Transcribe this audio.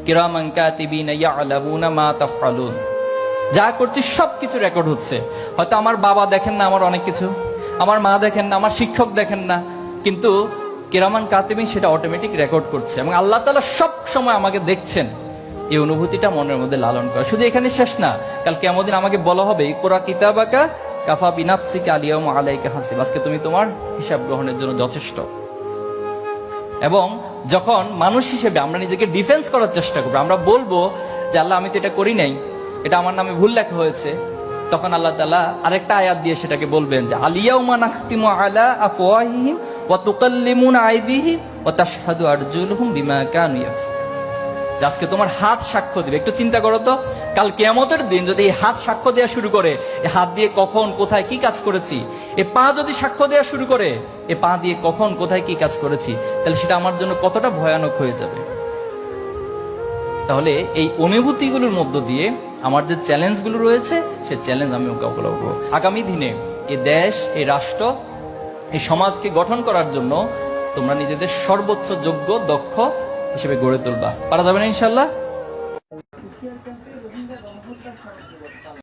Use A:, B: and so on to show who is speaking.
A: কিরামান কাতিবিনা ইয়ালামুনা মা তাফআলুন। যা করছি সবকিছু রেকর্ড হচ্ছে। হয়তো আমার বাবা দেখেন না আমার অনেক কিছু, আমার মা দেখেন না, আমার শিক্ষক দেখেন না, কিন্তু কিরামান কাতিবিন সেটা অটোমেটিক রেকর্ড করছে এবং আল্লাহ তাআলা সব সময় আমাকে দেখছেন। এই অনুভূতিটা মনের মধ্যে লালন করা। শুধু এখানে শেষ না, কাল কিয়ামত দিন আমাকে বলা হবে ইকরা কিতাবাকা কাফা বিনাফসিকা আলিয়াউমা আলাইকা হাসিব, আজকে তুমি তোমার হিসাব গ্রহণের জন্য যথেষ্ট। এবং যখন মানুষ হিসেবে আমরা নিজেকে ডিফেন্স করার চেষ্টা করবো, আমরা বলবো যে আল্লাহ আমি তো এটা করি নাই, এটা আমার নামে ভুল লেখা হয়েছে, তখন আল্লাহ তাআলা আরেকটা আয়াত দিয়ে সেটাকে বলবেন যে আলিয়াউমা নাখতিমু আলা আফওয়াহিহিম ওয়া তুকাল্লিমুনা আইদিহিম ওয়া তাশহাদু আরজুলুহুম বিমা কানু ইয়াকসিবুন। আজকে তোমার হাত সাক্ষ্য দিবে। একটু চিন্তা করো তো, কাল কিয়ামতের দিন যদি এই হাত সাক্ষ্য দেওয়া শুরু করে, এই হাত দিয়ে কখন কোথায় কি কাজ করেছি, এই পা যদি সাক্ষ্য দেওয়া শুরু করে, এই পা দিয়ে কখন কোথায় কি কাজ করেছি, তাহলে সেটা আমার জন্য কতটা ভয়ানক হয়ে যাবে। তাহলে এই অনুভূতিগুলোর মধ্য দিয়ে আমার যে চ্যালেঞ্জগুলো রয়েছে, সেই চ্যালেঞ্জ আমি মোকাবিলা করব। আগামী দিনে এই দেশ, এই রাষ্ট্র, এই সমাজকে গঠন করার জন্য তোমরা নিজেদের সর্বোচ্চ যোগ্য দক্ষ হিসেবে গড়ে তুলবা। পারা যাবে না ইনশাল্লাহ?